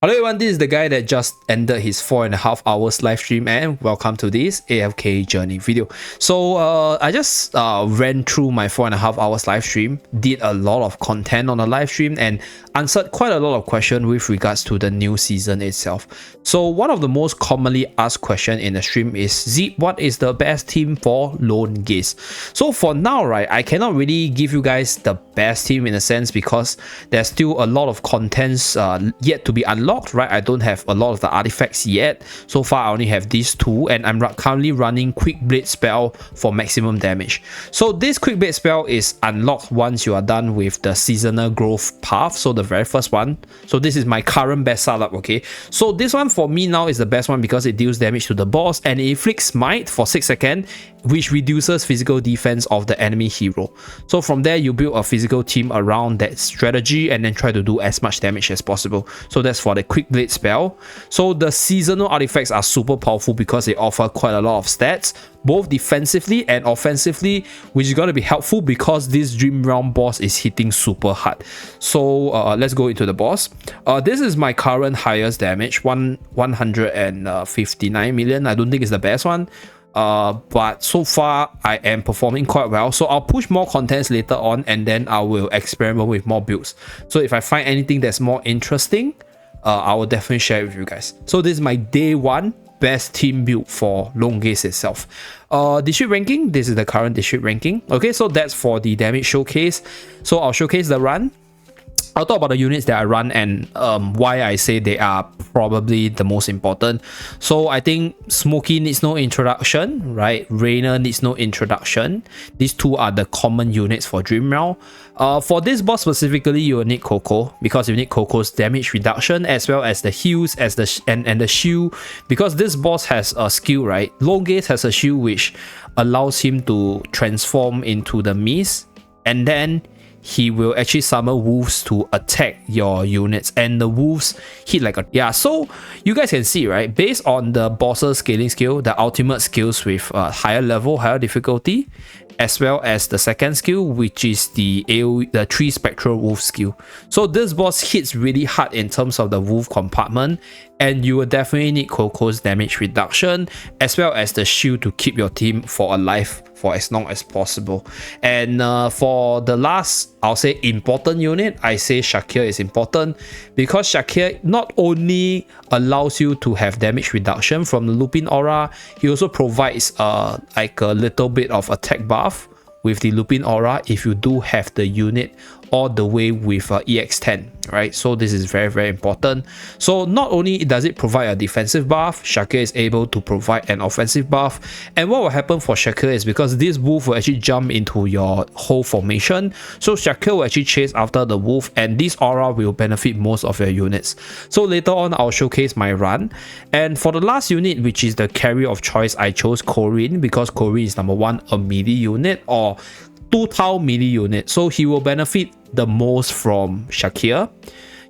Hello everyone, this is the guy that just ended his 4.5 hours live stream, and welcome to this AFK journey video. So I just ran through my 4.5 hours live stream, did a lot of content on the live stream, and answered quite a lot of questions with regards to the new season itself. So one of the most commonly asked questions in the stream is, Zeep, what is the best team for Lone Gaze? So for now, right, I cannot really give you guys the best team in a sense because there's still a lot of contents yet to be unlocked. Right, I don't have a lot of the artifacts yet. So far I only have these two, and I'm currently running quick blade spell for maximum damage. So this quick blade spell is unlocked once you are done with the seasonal growth path, so the very first one. So this is my current best setup. Okay, so this one for me now is the best one because it deals damage to the boss and it inflicts smite for 6 seconds, which reduces physical defense of the enemy hero. So from there you build a physical team around that strategy and then try to do as much damage as possible. So that's for the quick blade spell. So the seasonal artifacts are super powerful because they offer quite a lot of stats, both defensively and offensively, which is going to be helpful because this Dream Realm boss is hitting super hard. So let's go into the boss. This is my current highest damage, 159 million. I don't think it's the best one, but so far I am performing quite well. So I'll push more contents later on, and then I will experiment with more builds. So if I find anything that's more interesting, I will definitely share it with you guys. So this is my day one best team build for Lone Gaze itself. District ranking, this is the current district ranking. Okay, so that's for the damage showcase. So I'll showcase the run. I'll talk about the units that I run and why I say they are probably the most important. So I think Smokey needs no introduction, right? Rainer needs no introduction. These two are the common units for Dream Realm. For this boss specifically, you will need Coco because you need Coco's damage reduction as well as the heals and the shield, because this boss has a skill, right? Lone Gaze has a shield which allows him to transform into the mist, and then he will actually summon wolves to attack your units, and the wolves hit like a... Yeah, so you guys can see, right? Based on the boss's scaling skill, the ultimate skills with higher level, higher difficulty, as well as the second skill, which is the AoE, the 3 spectral wolf skill. So this boss hits really hard in terms of the wolf compartment, and you will definitely need Coco's damage reduction as well as the shield to keep your team alive for as long as possible. And for the last, I'll say important unit, I say Shakir is important because Shakir not only allows you to have damage reduction from the Lupin Aura, he also provides like a little bit of attack buff with the Lupin Aura if you do have the unit all the way with EX10, right? So this is very, very important. So not only does it provide a defensive buff, Shakir is able to provide an offensive buff. And what will happen for Shakir is because this wolf will actually jump into your whole formation, so Shakir will actually chase after the wolf, and this aura will benefit most of your units. So later on I'll showcase my run. And for the last unit, which is the carry of choice, I chose Corin because Corin is number one, a melee unit or 2-tile melee unit, so he will benefit the most from Shakir.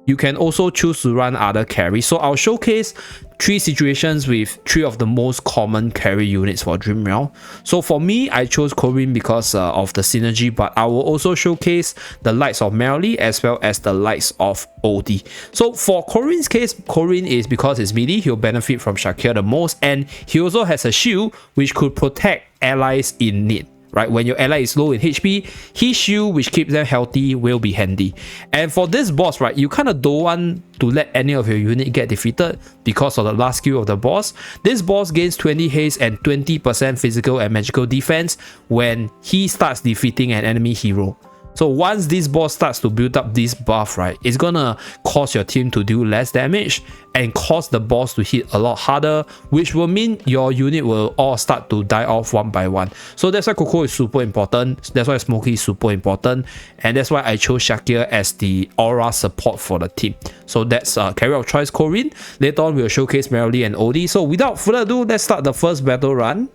You can also choose to run other carries. So I'll showcase 3 situations with 3 of the most common carry units for Dream Realm. So for me, I chose Corin because of the synergy, but I will also showcase the likes of Merrily as well as the likes of Odie. So for Corin's case, Corin is because it's melee, he'll benefit from Shakir the most, and he also has a shield which could protect allies in need. Right, when your ally is low in HP, his shield, which keeps them healthy, will be handy. And for this boss, right, you kind of don't want to let any of your unit get defeated because of the last skill of the boss. This boss gains 20 haste and 20% physical and magical defense when he starts defeating an enemy hero. So once this boss starts to build up this buff, right, it's gonna cause your team to do less damage and cause the boss to hit a lot harder, which will mean your unit will all start to die off one by one. So that's why Coco is super important, that's why Smokey is super important, and that's why I chose Shakir as the aura support for the team. So that's carry of choice Corin. Later on we'll showcase Merrily and Odie. So without further ado, let's start the first battle run.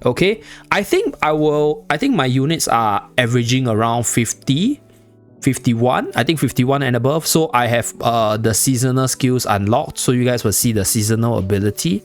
Okay, I think my units are averaging around 50, 51, I think 51 and above. So I have the seasonal skills unlocked, so you guys will see the seasonal ability.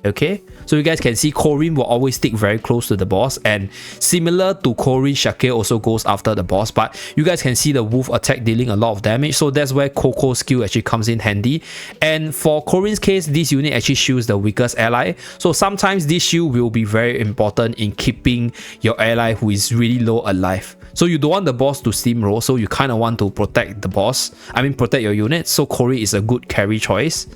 Okay, so you guys can see Corrin will always stick very close to the boss, and similar to Corrin, Shakir also goes after the boss, but you guys can see the wolf attack dealing a lot of damage, so that's where Coco's skill actually comes in handy. And for Corrin's case, this unit actually shields the weakest ally, so sometimes this shield will be very important in keeping your ally who is really low alive. So you don't want the boss to steamroll, so you kind of want to protect the boss, protect your unit, so Corrin is a good carry choice.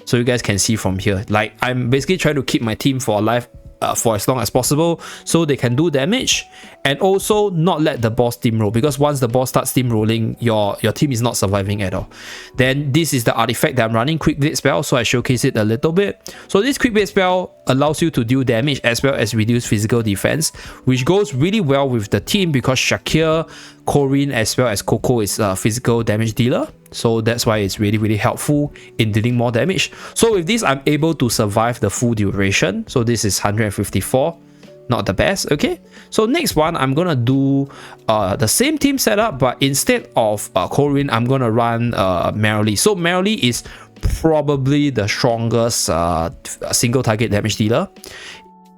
So you guys can see from here, like I'm basically trying to keep my team for alive for as long as possible so they can do damage, and also not let the boss steamroll, because once the boss starts steamrolling, your team is not surviving at all. Then this is the artifact that I'm running, Quick Blade spell, so I showcase it a little bit. So this Quick Blade spell allows you to deal damage as well as reduce physical defense, which goes really well with the team because Shakir, Corrin as well as Coco is a physical damage dealer, so that's why it's really helpful in dealing more damage. So with this, I'm able to survive the full duration. So this is 154, not the best. Okay, so next one, I'm gonna do the same team setup, but instead of Corrin, I'm gonna run Merrily. So Merrily is probably the strongest single target damage dealer,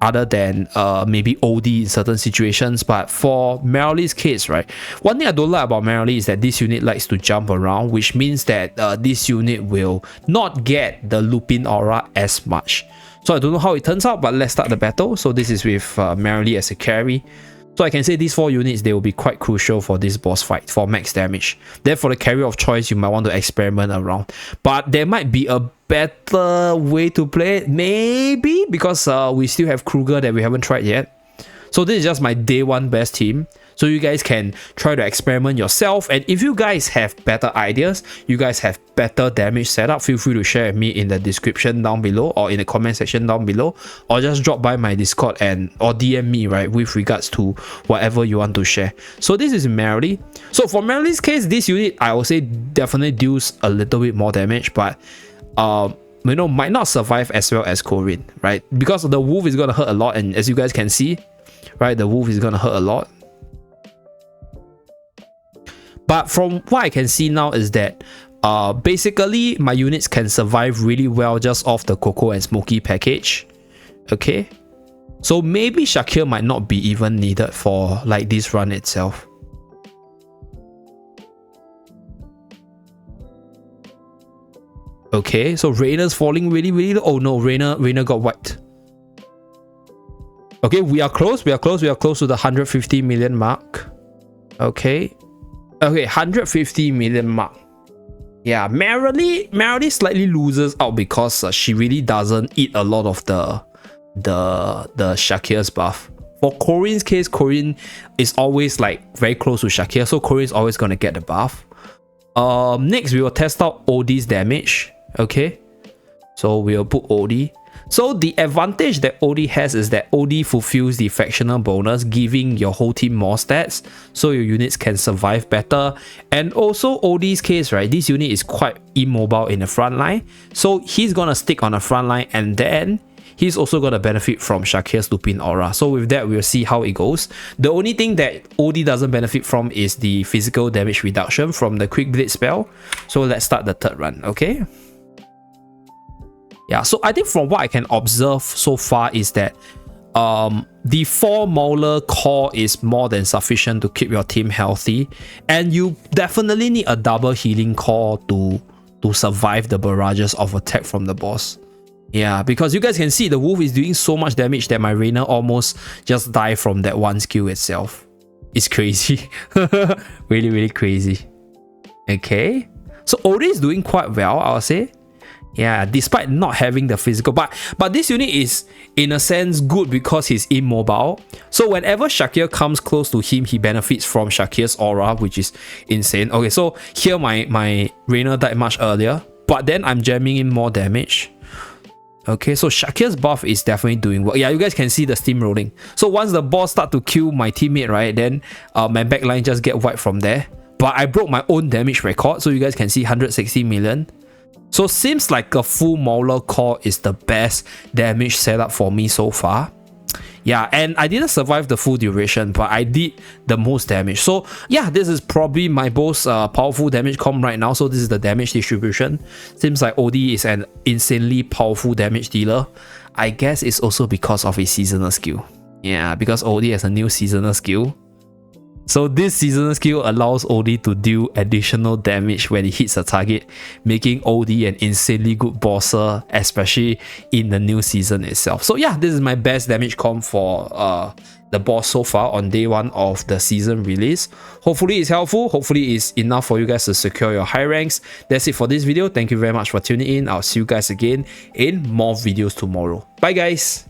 other than maybe OD in certain situations. But for Merrily's case, right, one thing I don't like about Merrily is that this unit likes to jump around, which means that this unit will not get the Lupin aura as much. So I don't know how it turns out, but let's start the battle. So this is with Merrily as a carry. So I can say these 4 units, they will be quite crucial for this boss fight for max damage. Then for the carry of choice, you might want to experiment around. But there might be a better way to play it, maybe, because we still have Kruger that we haven't tried yet. So this is just my day 1 best team. So you guys can try to experiment yourself, and if you guys have better ideas, you guys have better damage setup, feel free to share with me in the description down below or in the comment section down below, or just drop by my Discord or DM me, right, with regards to whatever you want to share. So this is Merrily. So for Merrily's case, this unit I would say definitely deals a little bit more damage, but might not survive as well as Corrin, right? Because the wolf is gonna hurt a lot, and as you guys can see, right, the wolf is gonna hurt a lot. But from what I can see now is that basically my units can survive really well just off the Coco and Smoky package. Okay, so maybe Shakir might not be even needed for like this run itself. Okay, so Reyna's falling really low. Oh no, Reyna got wiped. Okay, we are close to the 150 million mark. Okay, 150 million mark. Yeah, Merrily slightly loses out because she really doesn't eat a lot of the Shakir's buff. For Corrin's case, Corrin is always like very close to Shakir, so Corrin is always gonna get the buff. Next we will test out OD's damage. Okay, so we'll put OD. So the advantage that OD has is that OD fulfills the fractional bonus, giving your whole team more stats, so your units can survive better. And also OD's case, right, this unit is quite immobile in the front line, so he's gonna stick on the front line, and then he's also gonna benefit from Shakir's Lupin aura. So with that, we'll see how it goes. The only thing that OD doesn't benefit from is the physical damage reduction from the Quick Blade spell. So let's start the third run. Okay, yeah, so I think from what I can observe so far is that the 4 Mauler core is more than sufficient to keep your team healthy, and you definitely need a double healing core to survive the barrages of attack from the boss. Yeah, because you guys can see the wolf is doing so much damage that my Reyna almost just died from that one skill itself. It's crazy. really crazy. Okay, so OD is doing quite well, I'll say. Yeah, despite not having the physical, but this unit is in a sense good because he's immobile. So whenever Shakir comes close to him, he benefits from Shakir's aura, which is insane. Okay, so here my Reyna died much earlier, but then I'm jamming in more damage. Okay, so Shakir's buff is definitely doing well. Yeah, you guys can see the steam rolling. So once the boss start to kill my teammate, right, then my backline just get wiped from there. But I broke my own damage record, so you guys can see 160 million. So seems like a full Mauler core is the best damage setup for me so far. Yeah, and I didn't survive the full duration, but I did the most damage. So yeah, this is probably my most powerful damage comp right now. So this is the damage distribution. Seems like OD is an insanely powerful damage dealer. I guess it's also because of his seasonal skill. Yeah, because OD has a new seasonal skill. So this seasonal skill allows OD to deal additional damage when it hits a target, making OD an insanely good bosser, especially in the new season itself. So yeah, this is my best damage comp for the boss so far on day 1 of the season release. Hopefully it's helpful. Hopefully it's enough for you guys to secure your high ranks. That's it for this video. Thank you very much for tuning in. I'll see you guys again in more videos tomorrow. Bye guys.